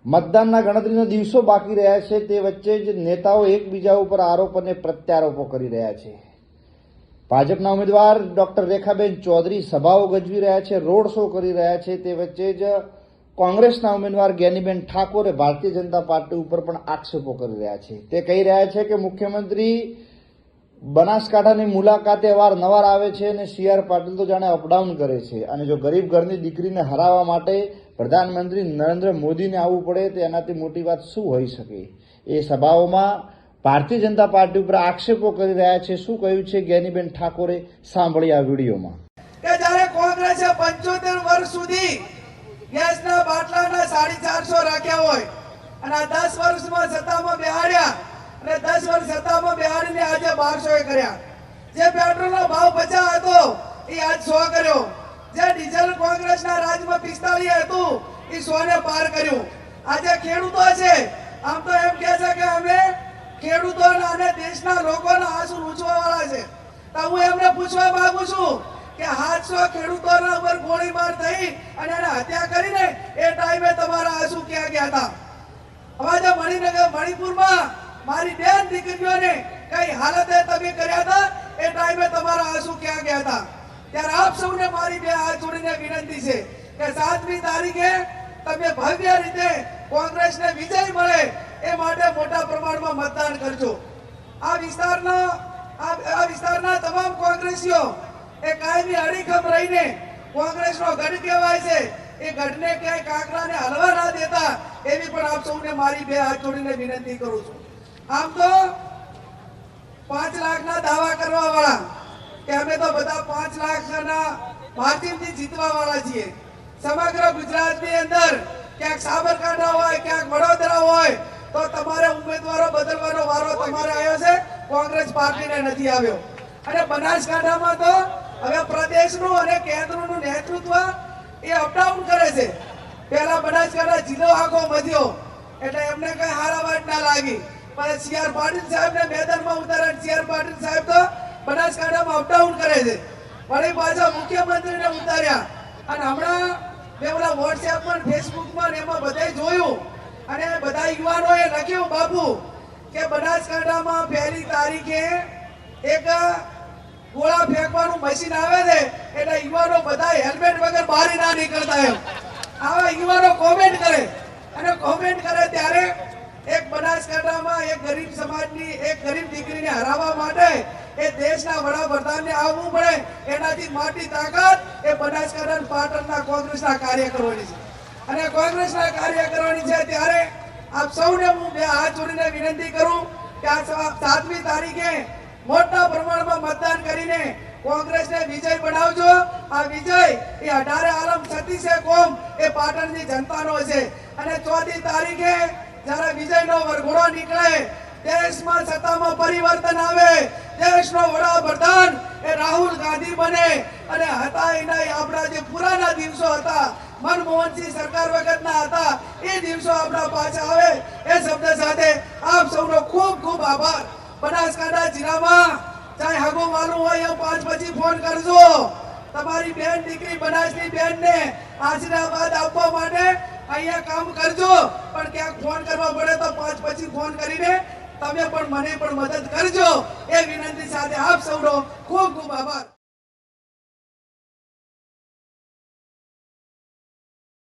મતદાનના ગણતરીના દિવસો બાકી રહ્યા છે તે વચ્ચે જ નેતાઓ એકબીજા ઉપર આરોપ અને પ્રત્યારોપો કરી રહ્યા છે। ભાજપના ઉમેદવાર ડોક્ટર રેખાબેન ચૌધરી સભાઓ ગજવી રહ્યા છે, રોડ શો કરી રહ્યા છે। તે વચ્ચે જ કોંગ્રેસના ઉમેદવાર જ્ઞાનીબેન ઠાકોરે ભારતીય જનતા પાર્ટી ઉપર પણ આક્ષેપો કરી રહ્યા છે। તે કહી રહ્યા છે કે મુખ્યમંત્રી બનાસકાંઠાની મુલાકાતે અવારનવાર આવે છે અને સી.આર. પાટીલ તો જાણે અપડાઉન કરે છે અને જો ગરીબ ઘરની દીકરીને હરાવવા માટે પ્રધાનમંત્રી નરેન્દ્ર મોદીને આવવું પડે તો એનાથી મોટી વાત શું હોઈ શકે। એ સભાઓમાં ભારતીય જનતા પાર્ટી ઉપર આક્ષેપો કરી રહ્યા છે। શું કહ્યું છે જ્ઞાનીબેન ઠાકોરે, સાંભળીએ આ વિડીયોમાં। કે જ્યારે કોંગ્રેસે 75 વર્ષ સુધી ગેસના બાટલાના 450 રાખ્યા હોય અને આ 10 વર્ષમાં સત્તામાં બેહાડ્યા અને 10 વર્ષ સત્તામાં બેહાડીને આજે 1200 કર્યા। જે પેટ્રોલનો ભાવ 50 હતો એ આજ 100 કર્યો। જે ડીઝલ કોંગ્રેસના રાજમાં 45 હતું એ 100 ને પાર કર્યું। આજે ખેડૂતો છે આમ તો એમ કહે છે કે અમે ખેડૂતોના અને દેશના લોકોના આંસુ લૂછવા વાળા છે। તો હું એમને પૂછવા માંગુ છું કે 700 ખેડૂતોના ઉપર ગોળીબાર થઈ અને એને હત્યા કરીને એ ટાઈમે તમારા આંસુ ક્યાં ગયા હતા? હવે જે મણિપુરમાં મારી બેન દીકરીઓને કઈ હાલતે તમે કર્યા હતા એ ટાઈમે તમારા આંસુ ક્યાં ગયા હતા? ત્યારે આપ સૌને મારી બે હાથ જોડીને વિનંતી છે કે 7મી તારીખે તમે ભવ્ય રીતે કોંગ્રેસને વિજય મળે એ માટે મોટા પ્રમાણમાં મતદાન કરજો। આ વિસ્તારના તમામ કોંગ્રેસીઓ એ કાયમી અડીખમ રહીને કોંગ્રેસનો ગઢ કહેવાય છે એ ગઢને ક્યાંય કાંકરાને હલવા ના દેતા એવી પણ આપ સૌને મારી બે હાથ જોડીને વિનંતી કરું છું। આમ તો 5 લાખના દાવા કરવા વાળા કે અમે તો બધા 5 લાખના માધ્યમથી જીતવા વાળા છીએ। સમગ્ર ગુજરાતની અંદર ક્યાંક સાબરકાંઠા હોય, ક્યાંક વડોદરા હોય તો તમારે ઉમેદવારો બદલવાનો વારો તમારે આવ્યો છે, કોંગ્રેસ પાર્ટીને નથી આવ્યો। અને બનાસકાંઠામાં તો હવે પ્રદેશનું અને કેન્દ્રનું નેતૃત્વ એ અપડાઉન કરે છે। પહેલા બનાસકાંઠા જિલ્લો આખો વધ્યો એટલે એમને કઈ હારા વાત ના લાગી, પણ સી.આર. પાટીલ સાહેબને મેદાનમાં ઉતાર્યા। સી.આર. પાટીલ સાહેબ તો બનાસકાંઠામાં અપડાઉન કરે છે, વળી પાછા મુખ્યમંત્રીને ઉતાર્યા। અને હમણાં મેં ઓલા વોટ્સએપમાં, ફેસબુકમાં એમાં બધાય જોયું અને બધા યુવાનોએ લખ્યું બાપુ કે બનાસકાંઠામાં 1લી તારીખે એક ગોળા ફેંકવાનું મશીન આવે છે એટલે યુવાનો બધા હેલ્મેટ વગર બહાર ના નીકળતા એમ આવા યુવાનો કોમેન્ટ કરે। અને કોમેન્ટ કરે ત્યારે એક બનાસકાંઠામાં એક ગરીબ સમાજની એક ગરીબ દીકરીને હરાવવા માટે એ દેશના વડાપ્રધાનને આવવું પડે એનાથી મોટી તાકાત એ બનાસકાંઠા પાટણના કોંગ્રેસના કાર્યકરોની છે। અને કોંગ્રેસના કાર્યકરોની છે ત્યારે આપ સૌને હું બે હાથ જોડીને વિનંતી કરું કે આ 7મી તારીખે મોટા પ્રમાણમાં મતદાન કરીને કોંગ્રેસને વિજય બનાવજો। આ વિજય એ 18 આલમ 36 કોમ એ પાટણની જનતાનો છે। અને 4મી તારીખે જ્યારે વિજયનો વરઘોડો નીકળે, દેશમાં સત્તામાં પરિવર્તન આવે, દેશનો વડાપ્રધાન એ રાહુલ ગાંધી બને અને હતા એના આપણા જે પુરાના દિવસો હતા, મનમોહનસિંહ સરકાર વખતના હતા, એ દિવસો આપણા પાછા આવે એ શબ્દ સાથે આપ સૌનો ખૂબ ખૂબ આભાર। બનાસકાંઠા જિલ્લામાં ચાહે હગો માલું હોય એ 5 પછી ફોન કરજો। તમારી બેન દીકરી બનાસની બેનને આશીર્વાદ આપવા માટે અહીંયા કામ કરજો, પણ ક્યાંક ફોન કરવા પડે તો 5 પછી ફોન કરીને તમે પણ મને પણ મદદ કરજો। એ વિનંતી સાથે આપ સૌનો ખૂબ ખૂબ આભાર।